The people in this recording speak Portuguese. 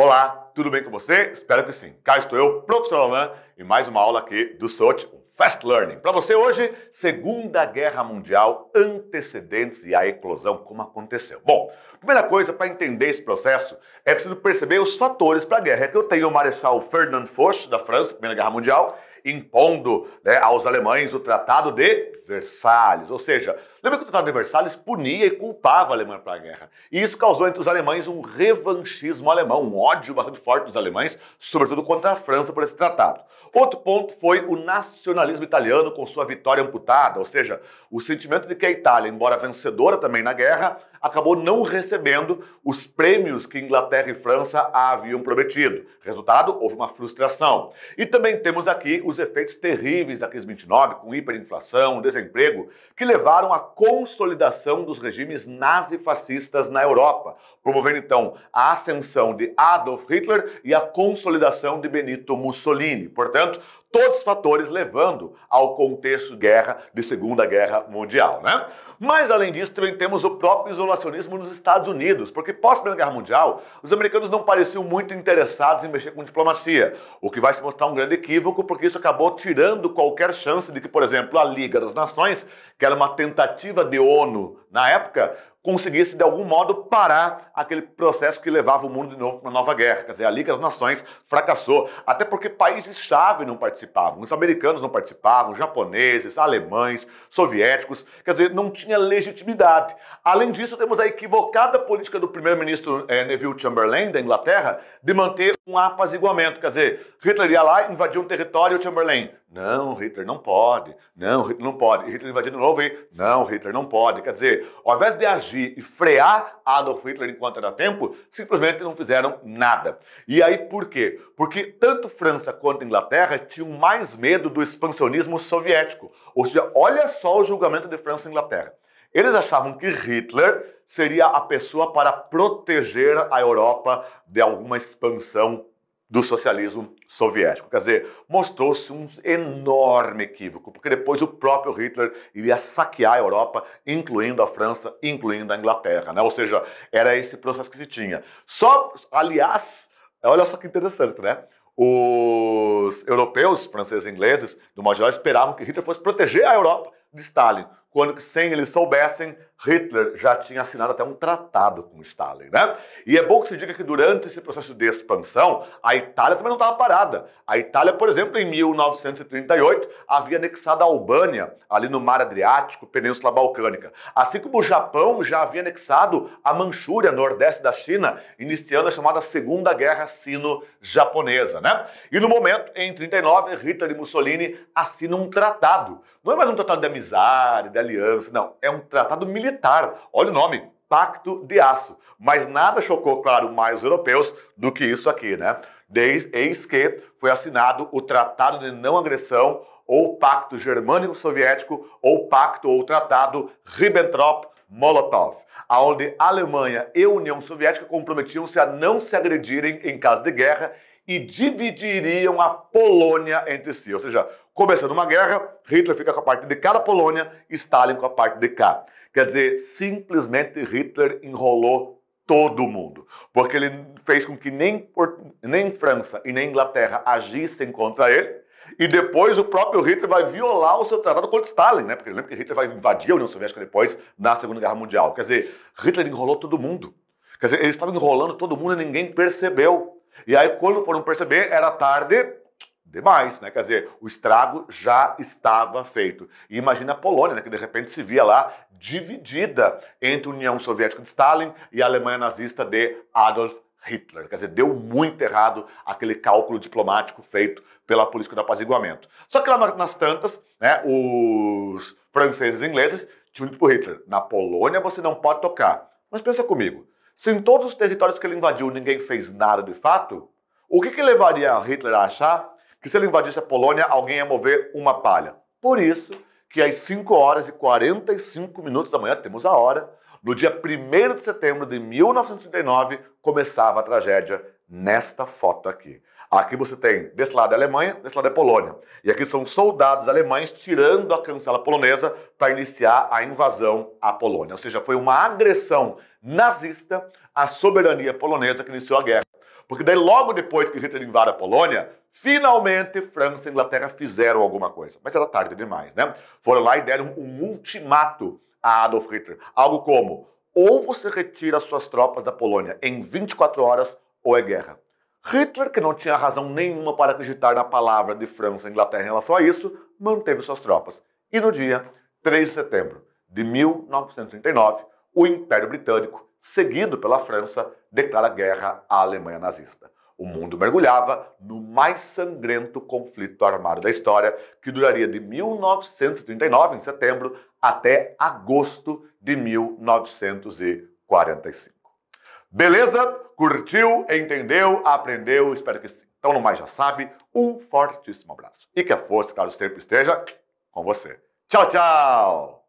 Olá, tudo bem com você? Espero que sim. Cá estou eu, professor Alain, e mais uma aula aqui do SOT, Fast Learning. Para você hoje, Segunda Guerra Mundial, antecedentes e a eclosão, como aconteceu. Bom, primeira coisa, para entender esse processo, é preciso perceber os fatores para a guerra. É que eu tenho o Marechal Ferdinand Foch, da França, Primeira Guerra Mundial, impondo aos alemães o Tratado de Versalhes. Ou seja, lembra que o Tratado de Versalhes punia e culpava a Alemanha para a guerra. E isso causou entre os alemães um revanchismo alemão, um ódio bastante forte dos alemães, sobretudo contra a França por esse tratado. Outro ponto foi o nacionalismo italiano com sua vitória amputada, ou seja, o sentimento de que a Itália, embora vencedora também na guerra, acabou não recebendo os prêmios que Inglaterra e França haviam prometido. Resultado, houve uma frustração. E também temos aqui os efeitos terríveis da crise 29, com hiperinflação, desemprego, que levaram à consolidação dos regimes nazifascistas na Europa, promovendo então a ascensão de Adolf Hitler e a consolidação de Benito Mussolini. Portanto, todos os fatores levando ao contexto de guerra, de Segunda Guerra Mundial, né? Mas, além disso, também temos o próprio isolacionismo nos Estados Unidos, porque pós-Primeira Guerra Mundial, os americanos não pareciam muito interessados em mexer com diplomacia, o que vai se mostrar um grande equívoco, porque isso acabou tirando qualquer chance de que, por exemplo, a Liga das Nações, que era uma tentativa de ONU na época, conseguisse, de algum modo, parar aquele processo que levava o mundo de novo para uma nova guerra. Quer dizer, a Liga das Nações fracassou, até porque países-chave não participavam. Os americanos não participavam, japoneses, alemães, soviéticos. Quer dizer, não tinha legitimidade. Além disso, temos a equivocada política do primeiro-ministro Neville Chamberlain, da Inglaterra, de manter um apaziguamento. Quer dizer, Hitler ia lá, invadia um território e o Chamberlain: não, Hitler não pode. Não, Hitler não pode. E Hitler invadia de novo e não, Hitler não pode. Quer dizer, ao invés de agir e frear Adolf Hitler enquanto era tempo, simplesmente não fizeram nada. E aí por quê? Porque tanto França quanto Inglaterra tinham mais medo do expansionismo soviético. Ou seja, olha só o julgamento de França e Inglaterra. Eles achavam que Hitler seria a pessoa para proteger a Europa de alguma expansão do socialismo soviético. Quer dizer, mostrou-se um enorme equívoco, porque depois o próprio Hitler iria saquear a Europa, incluindo a França, incluindo a Inglaterra, né? Ou seja, era esse processo que se tinha. Só, aliás, olha só que interessante, né? Os europeus, franceses e ingleses, do modo geral, esperavam que Hitler fosse proteger a Europa de Stalin, quando que, sem eles soubessem, Hitler já tinha assinado até um tratado com Stalin, né? E é bom que se diga que durante esse processo de expansão, a Itália também não estava parada. A Itália, por exemplo, em 1938, havia anexado a Albânia, ali no Mar Adriático, Península Balcânica. Assim como o Japão já havia anexado a Manchúria, nordeste da China, iniciando a chamada Segunda Guerra Sino-Japonesa, né? E no momento, em 39, Hitler e Mussolini assinam um tratado. Não é mais um tratado de amizade, de aliança, não. É um tratado militar. Olha o nome, Pacto de Aço. Mas nada chocou, claro, mais os europeus do que isso aqui, né? Eis que foi assinado o Tratado de Não Agressão, ou Pacto Germânico-Soviético, ou Pacto ou Tratado Ribbentrop-Molotov, onde a Alemanha e a União Soviética comprometiam-se a não se agredirem em caso de guerra e dividiriam a Polônia entre si. Ou seja, começando uma guerra, Hitler fica com a parte de cá da Polônia, Stalin com a parte de cá. Quer dizer, simplesmente Hitler enrolou todo mundo, porque ele fez com que nem França e nem Inglaterra agissem contra ele, e depois o próprio Hitler vai violar o seu tratado contra Stalin, né? Porque lembra que Hitler vai invadir a União Soviética depois, na Segunda Guerra Mundial. Quer dizer, Hitler enrolou todo mundo. Quer dizer, eles estavam enrolando todo mundo e ninguém percebeu. E aí, quando foram perceber, era tarde demais, né? Quer dizer, o estrago já estava feito. E imagina a Polônia, né? Que de repente se via lá dividida entre a União Soviética de Stalin e a Alemanha nazista de Adolf Hitler. Quer dizer, deu muito errado aquele cálculo diplomático feito pela política do apaziguamento. Só que lá nas tantas, né, os franceses e ingleses tinham dito para Hitler: na Polônia você não pode tocar. Mas pensa comigo, se em todos os territórios que ele invadiu ninguém fez nada de fato, o que levaria Hitler a achar que se ele invadisse a Polônia alguém ia mover uma palha? Por isso que às 5 horas e 45 minutos da manhã, temos a hora, no dia 1º de setembro de 1939, começava a tragédia nesta foto aqui. Aqui você tem, desse lado é a Alemanha, desse lado é a Polônia. E aqui são soldados alemães tirando a cancela polonesa para iniciar a invasão à Polônia. Ou seja, foi uma agressão nazista à soberania polonesa que iniciou a guerra. Porque daí logo depois que Hitler invade a Polônia, finalmente França e Inglaterra fizeram alguma coisa. Mas era tarde demais, né? Foram lá e deram um ultimato a Adolf Hitler. Algo como, ou você retira suas tropas da Polônia em 24 horas, ou é guerra. Hitler, que não tinha razão nenhuma para acreditar na palavra de França e Inglaterra em relação a isso, manteve suas tropas. E no dia 3 de setembro de 1939, o Império Britânico, seguido pela França, declara guerra à Alemanha nazista. O mundo mergulhava no mais sangrento conflito armado da história, que duraria de 1939, em setembro, até agosto de 1945. Beleza? Curtiu? Entendeu? Aprendeu? Espero que sim. Então, no mais já sabe, um fortíssimo abraço. E que a força, claro, sempre esteja com você. Tchau, tchau!